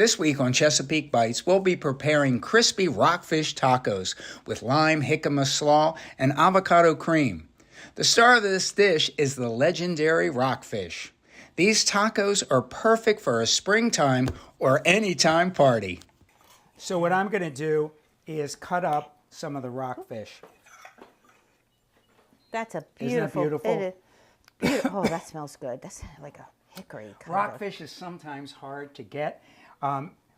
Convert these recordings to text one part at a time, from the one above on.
This week on Chesapeake Bites, we'll be preparing crispy rockfish tacos with lime-jicama slaw and avocado cream. The star of this dish is the legendary rockfish. These tacos are perfect for a springtime or anytime party. So what I'm going to do is cut up some of the rockfish. That's a beautiful. Isn't that beautiful? It is. Oh, that smells good. That's like a hickory kind Rockfish is sometimes hard to get.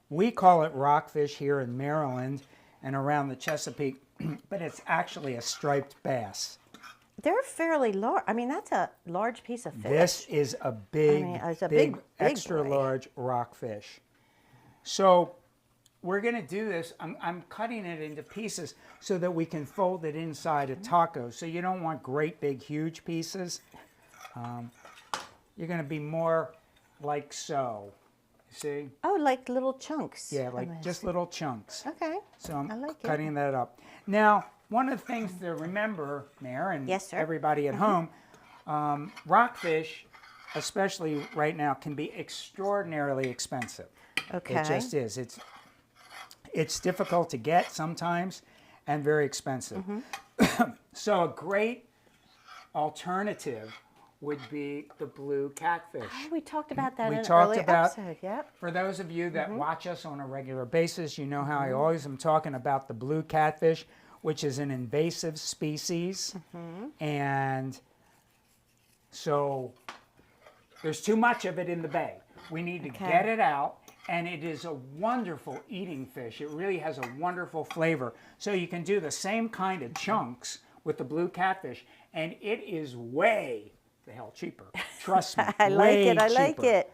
We call it rockfish here in Maryland and around the Chesapeake, but it's actually a striped bass. They're fairly large. I mean, that's a large piece of fish. This is a big, it's a big, big extra boy. large rockfish. So we're going to do this. I'm cutting it into pieces so that we can fold it inside a taco. So you don't want great, big, huge pieces. You're going to be more like so. See? Oh, like little chunks. Yeah, like just little chunks. Okay. So I'm like cutting that up. Now, one of the things to remember, Mare, and yes, sir. everybody at home, rockfish, especially right now, can be extraordinarily expensive. Okay. It just is. It's difficult to get sometimes and very expensive. So a great alternative would be the blue catfish. Oh, we talked about that in an talked earlier about, episode. Yep. For those of you that watch us on a regular basis, you know how I always am talking about the blue catfish, which is an invasive species. And so there's too much of it in the bay. We need to get it out, and it is a wonderful eating fish. It really has a wonderful flavor. So you can do the same kind of chunks with the blue catfish, and it is way the hell cheaper. Trust me. I like it. I like it.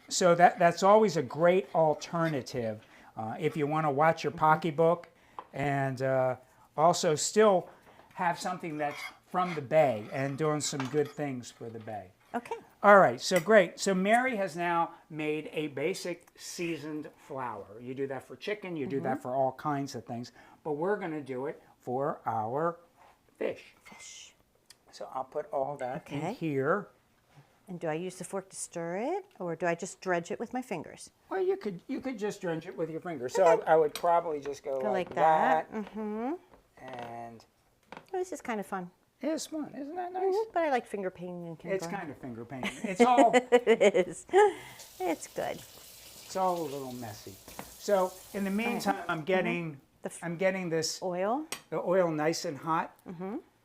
So that's always a great alternative if you want to watch your pocketbook and also still have something that's from the bay and doing some good things for the bay. Okay. All right, so great. So Mary has now made a basic seasoned flour. You do that for chicken, you do that for all kinds of things, but we're going to do it for our fish. So I'll put all that in here. And do I use the fork to stir it, or do I just dredge it with my fingers? Well, you could just dredge it with your fingers. So I would probably just go like that. And oh, this is kind of fun. it's fun, isn't that nice? But I like finger painting and It's kind of finger painting. It's all it is. It's good. it's all a little messy. So in the meantime, I'm getting this Oil. the oil nice and hot.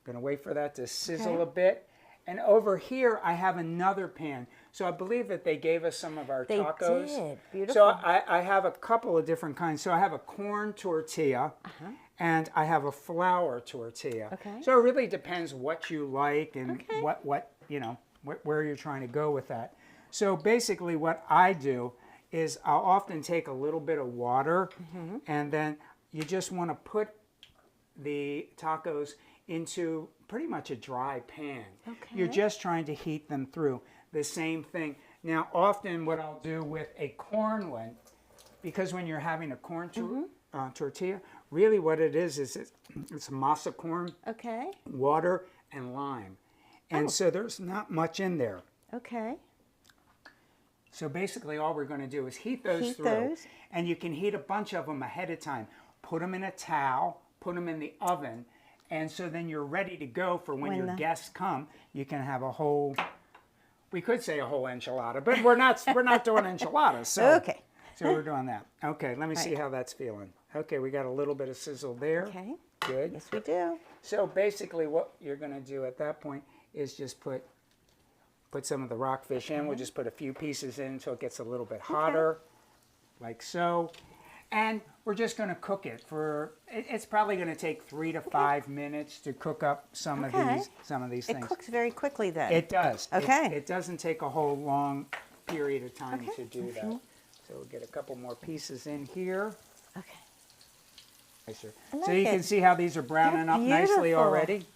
Gonna wait for that to sizzle a bit. And over here, I have another pan. So I believe that they gave us some of our tacos. They did. Beautiful. So I have a couple of different kinds. So I have a corn tortilla, and I have a flour tortilla. Okay. So it really depends what you like and what you know where you're trying to go with that. So basically, what I do is I'll often take a little bit of water, and then you just want to put the tacos into pretty much a dry pan. You're just trying to heat them through. The same thing. Now, often what I'll do with a corn one, because when you're having a corn tortilla, really what it is it's masa corn, water, and lime. And so there's not much in there. Okay. So basically all we're going to do is heat those through. And you can heat a bunch of them ahead of time. Put them in a towel, put them in the oven, and so then you're ready to go for when your guests come. You can have a whole, we could say a whole enchilada, but we're not doing enchiladas. So, so we're doing that. Okay, let me see how that's feeling. Okay, we got a little bit of sizzle there. Okay. Good. Yes, we do. So basically what you're going to do at that point is just put some of the rockfish in. We'll just put a few pieces in until it gets a little bit hotter, like so. And we're just going to cook it for, it's probably going to take 3 to 5 minutes to cook up some of these things. It cooks very quickly then. It does. Okay. It doesn't take a whole long period of time to do that. So we'll get a couple more pieces in here. Okay. So you can see how these are browning up nicely already.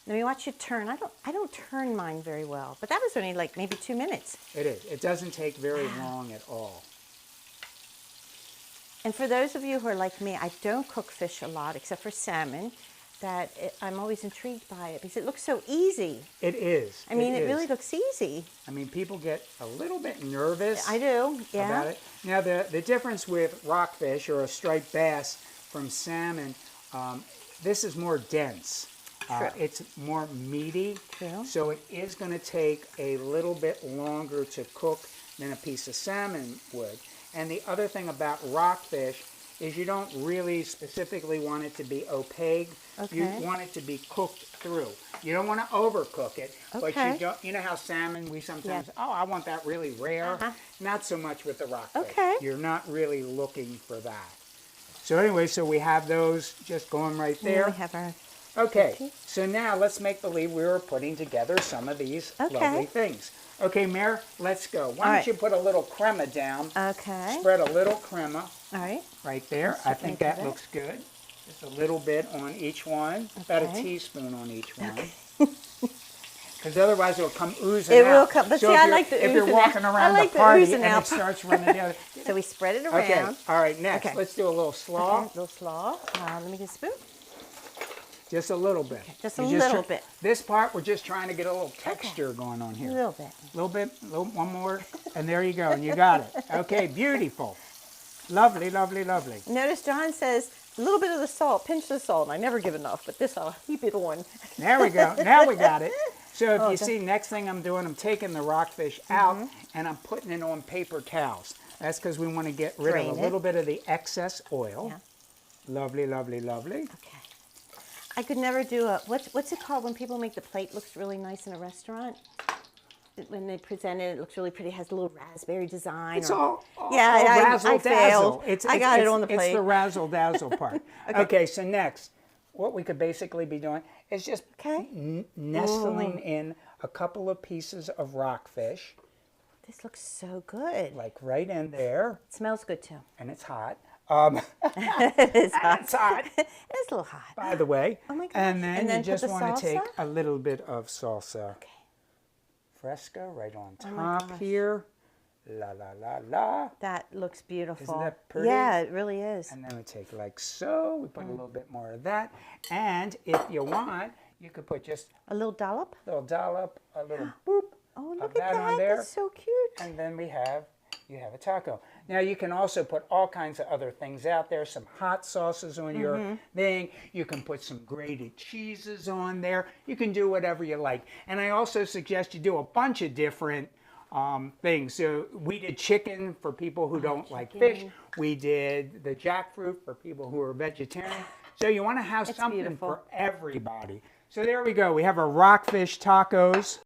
Let me watch you turn. I don't turn mine very well, but that was only like maybe 2 minutes. It is. It doesn't take very long at all. And for those of you who are like me, I don't cook fish a lot except for salmon. that I'm always intrigued by it because it looks so easy. It is. I mean, it really looks easy. I mean, people get a little bit nervous. I do, yeah. About it. Now, the difference with rockfish or a striped bass from salmon, this is more dense. It's more meaty. True. So it is going to take a little bit longer to cook than a piece of salmon would. And the other thing about rockfish is you don't really specifically want it to be opaque. Okay. You want it to be cooked through. You don't want to overcook it, but you don't. You know how salmon, we sometimes, oh, I want that really rare. Not so much with the rockfish. Okay. You're not really looking for that. So anyway, so we have those just going right there. We have our Okay, so now let's make believe we were putting together some of these lovely things. Okay, Mare, let's go. Why don't you put a little crema down? Okay. Spread a little crema. All right. Right there. I think that looks good. Just a little bit on each one. About a teaspoon on each one. Because otherwise it'll come oozing out. It will come, but so see, I like the oozing out. If you're walking around the party and it starts running the other. So we spread it around. Okay, all right, next. Let's do a little slaw. Okay, a little slaw. Let me get a spoon. Just a little bit. Just a little bit. This part, we're just trying to get a little texture going on here. A little bit. A little bit, one more, and there you go, and you got it. Okay, beautiful. Lovely, lovely, lovely. Notice John says a little bit of the salt, pinch the salt. I never give enough, but this I'll heap it on. There we go. Now we got it. So if you see, next thing I'm doing, I'm taking the rockfish out, and I'm putting it on paper towels. That's because we want to get rid of a little bit of the excess oil. Yeah. Lovely, lovely, lovely. Okay. I could never do a, what's it called when people make the plate looks really nice in a restaurant? When they present it, it looks really pretty. It has a little raspberry design. It's all I failed. It's, I got it on the plate. It's the razzle-dazzle part. Okay, so next, what we could basically be doing is just nestling in a couple of pieces of rockfish. This looks so good. Like right in there. It smells good too. And it's hot. It is hot. It's hot. It's a little hot. By the way. Oh my gosh. And then you just want to take salsa? a little bit of salsa. Okay. Fresca right on top here. La, la, la, la. That looks beautiful. Isn't that pretty? Yeah, it really is. And then we take like so. We put a little bit more of that. And if you want, you could put just a little dollop. A little dollop, a little boop. Oh, look of at that. On there. That's so cute. And then you have a taco. Now you can also put all kinds of other things out there, some hot sauces on your thing. You can put some grated cheeses on there. You can do whatever you like. And I also suggest you do a bunch of different things. So we did chicken for people who don't like fish. We did the jackfruit for people who are vegetarian. So you want to have something for everybody. So there we go. We have our rockfish tacos.